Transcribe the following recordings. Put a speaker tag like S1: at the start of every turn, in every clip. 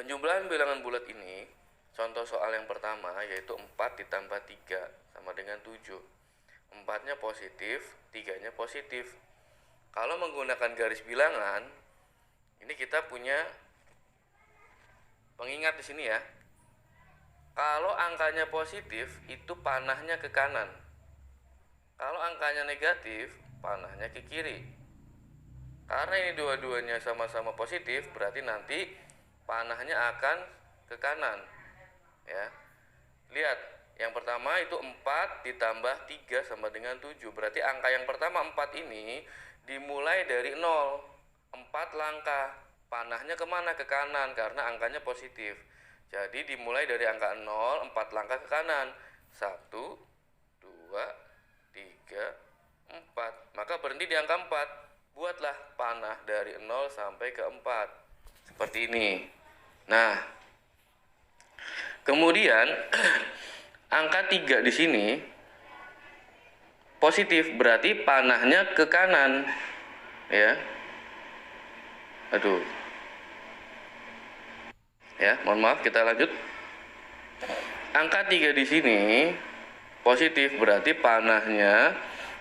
S1: Penjumlahan bilangan bulat ini, contoh soal yang pertama yaitu 4 ditambah 3 sama dengan 7. 4-nya positif, 3-nya positif. Kalau menggunakan garis bilangan, ini kita punya pengingat di sini ya. Kalau angkanya positif, itu panahnya ke kanan. Kalau angkanya negatif, panahnya ke kiri. Karena ini dua-duanya sama-sama positif, berarti nanti panahnya akan ke kanan. Ya. Lihat, yang pertama itu 4 ditambah 3 sama dengan 7. Berarti angka yang pertama 4 ini dimulai dari 0. 4 langkah. Panahnya kemana? Ke kanan karena angkanya positif. Jadi dimulai dari angka 0, 4 langkah ke kanan. 1, 2, 3, 4. Maka berhenti di angka 4. Buatlah panah dari 0 sampai ke 4. Seperti ini. Nah, kemudian angka 3 di sini positif, berarti panahnya ke kanan. Ya. Aduh. Ya, mohon maaf, kita lanjut. Angka 3 di sini positif, berarti panahnya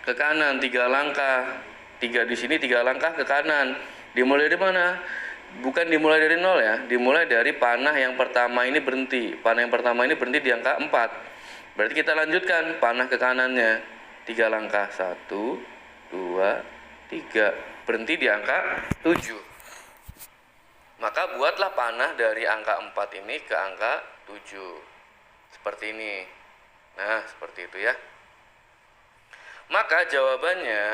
S1: ke kanan 3 langkah. 3 di sini 3 langkah ke kanan. Dimulai dari mana? Bukan dimulai dari 0 ya, dimulai dari panah yang pertama ini berhenti. Panah yang pertama ini berhenti di angka 4. Berarti kita lanjutkan panah ke kanannya 3 langkah. 1, 2, 3. Berhenti di angka 7. Maka buatlah panah dari angka 4 ini ke angka 7. Seperti ini. Nah, seperti itu ya. Maka jawabannya,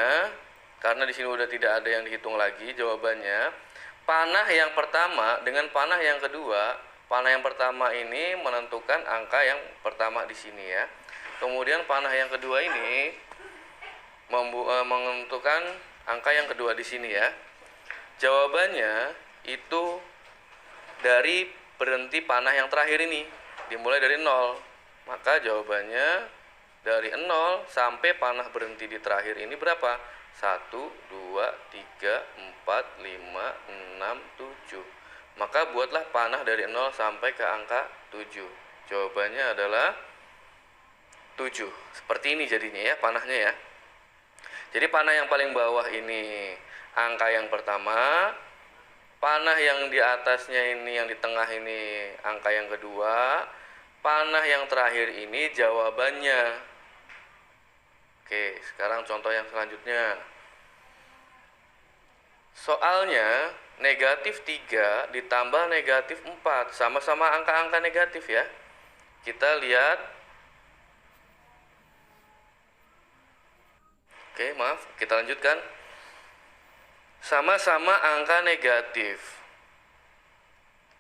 S1: karena di sini udah tidak ada yang dihitung lagi, jawabannya panah yang pertama dengan panah yang kedua. Panah yang pertama ini menentukan angka yang pertama di sini ya. Kemudian panah yang kedua ini menentukan angka yang kedua di sini ya. Jawabannya itu dari berhenti panah yang terakhir ini, dimulai dari 0. Maka jawabannya dari 0 sampai panah berhenti di terakhir ini berapa? 1, 2, 3, 4, 5, 6, 7. Maka buatlah panah dari 0 sampai ke angka 7. Jawabannya adalah 7. Seperti ini jadinya ya panahnya ya. Jadi panah yang paling bawah ini angka yang pertama, panah yang di atasnya ini, yang di tengah ini angka yang kedua, panah yang terakhir ini jawabannya. Oke, sekarang contoh yang selanjutnya. Soalnya negatif 3 ditambah negatif 4, sama-sama angka-angka negatif ya. Kita lihat. Oke, maaf, kita lanjutkan. Sama-sama angka negatif.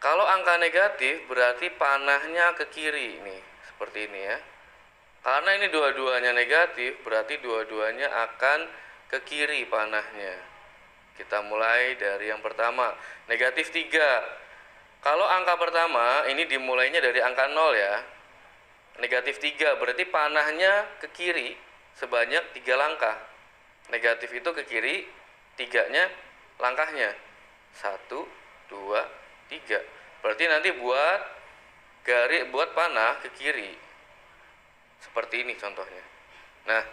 S1: Kalau angka negatif berarti panahnya ke kiri nih, seperti ini ya. Karena ini dua-duanya negatif, berarti dua-duanya akan ke kiri panahnya. Kita mulai dari yang pertama, negatif 3. Kalau angka pertama ini dimulainya dari angka 0 ya. Negatif 3 berarti panahnya ke kiri sebanyak 3 langkah. Negatif itu ke kiri, 3-nya langkahnya 1, 2, 3. Berarti nanti buat panah ke kiri. Seperti ini contohnya. Nah,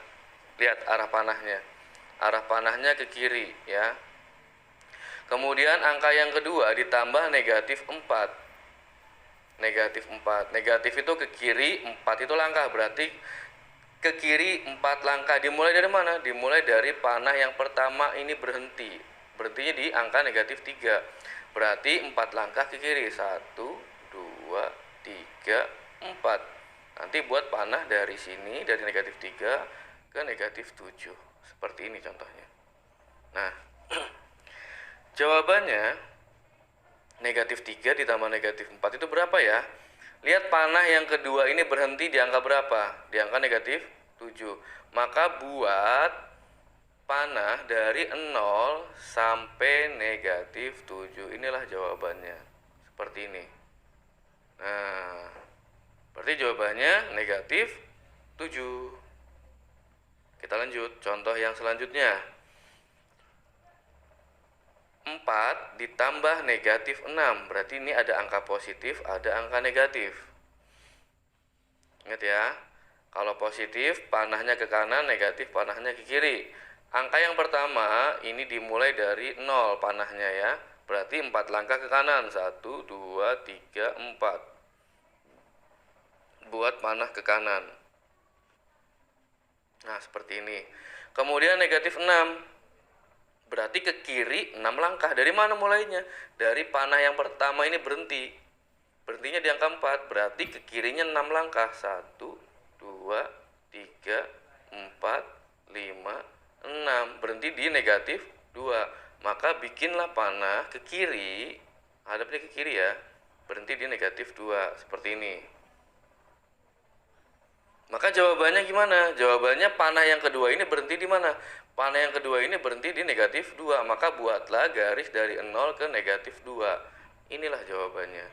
S1: lihat arah panahnya. Arah panahnya ke kiri ya. Kemudian angka yang kedua ditambah negatif 4. Negatif 4. Negatif itu ke kiri, 4 itu langkah. Berarti ke kiri 4 langkah. Dimulai dari mana? Dimulai dari panah yang pertama ini berhenti. Berhentinya di angka negatif 3. Berarti 4 langkah ke kiri. 1, 2, 3, 4. Nanti buat panah dari sini, dari negatif 3 ke negatif 7. Seperti ini contohnya. Nah, jawabannya negatif 3 ditambah negatif 4 itu berapa ya? Lihat panah yang kedua ini berhenti di angka berapa? Di angka negatif 7. Maka buat panah dari 0 sampai negatif 7. Inilah jawabannya. Seperti ini. Nah, berarti jawabannya negatif 7. Kita lanjut. Contoh yang selanjutnya. 4 ditambah negatif 6. Berarti ini ada angka positif, ada angka negatif. Ingat ya, kalau positif panahnya ke kanan, negatif panahnya ke kiri. Angka yang pertama ini dimulai dari 0 panahnya ya. Berarti 4 langkah ke kanan. 1, 2, 3, 4. Buat panah ke kanan. Nah, seperti ini. Kemudian negatif 6. Berarti ke kiri 6 langkah. Dari mana mulainya? Dari panah yang pertama ini berhenti. Berhentinya di angka 4. Berarti ke kirinya 6 langkah. 1, 2, 3, 4, 5, 6. Berhenti di negatif 2. Maka bikinlah panah ke kiri. Hadapnya ke kiri ya. Berhenti di negatif 2. Seperti ini. Maka jawabannya gimana? Jawabannya panah yang kedua ini berhenti di mana? Panah yang kedua ini berhenti di negatif 2. Maka buatlah garis dari 0 ke negatif 2. Inilah jawabannya.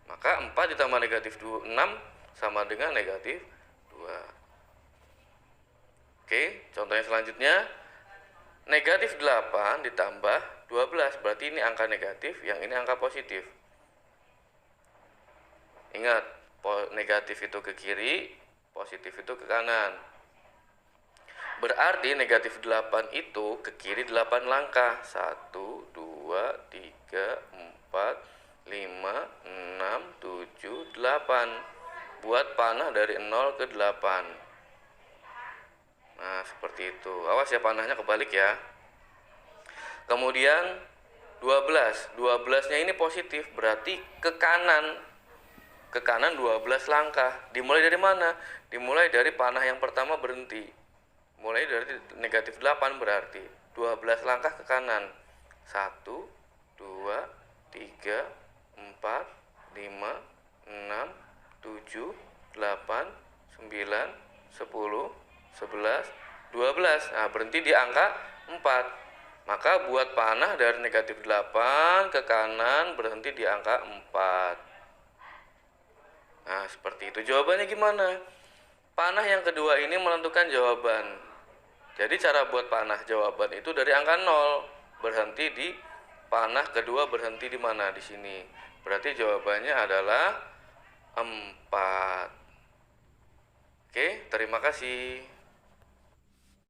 S1: Maka 4 ditambah negatif 6 sama dengan negatif 2. Oke, contohnya selanjutnya. Negatif 8 ditambah 12. Berarti ini angka negatif, yang ini angka positif. Ingat, negatif itu ke kiri, positif itu ke kanan. Berarti negatif 8 itu ke kiri 8 langkah. 1, 2, 3, 4, 5, 6, 7, 8. Buat panah dari 0 ke 8. Nah, seperti itu. Awas ya, panahnya kebalik ya. Kemudian 12. 12-nya ini positif, berarti ke kanan. Ke kanan 12 langkah. Dimulai dari mana? Dimulai dari panah yang pertama berhenti. Mulai dari negatif 8 berarti 12 langkah ke kanan. 1, 2, 3, 4, 5, 6, 7, 8, 9, 10, 11, 12. Nah, berhenti di angka 4. Maka buat panah dari negatif 8 ke kanan berhenti di angka 4. Nah, seperti itu. Jawabannya gimana? Panah yang kedua ini menentukan jawaban. Jadi cara buat panah jawaban itu dari angka 0. Berhenti di panah kedua, berhenti di mana? Di sini. Berarti jawabannya adalah 4. Oke, terima kasih.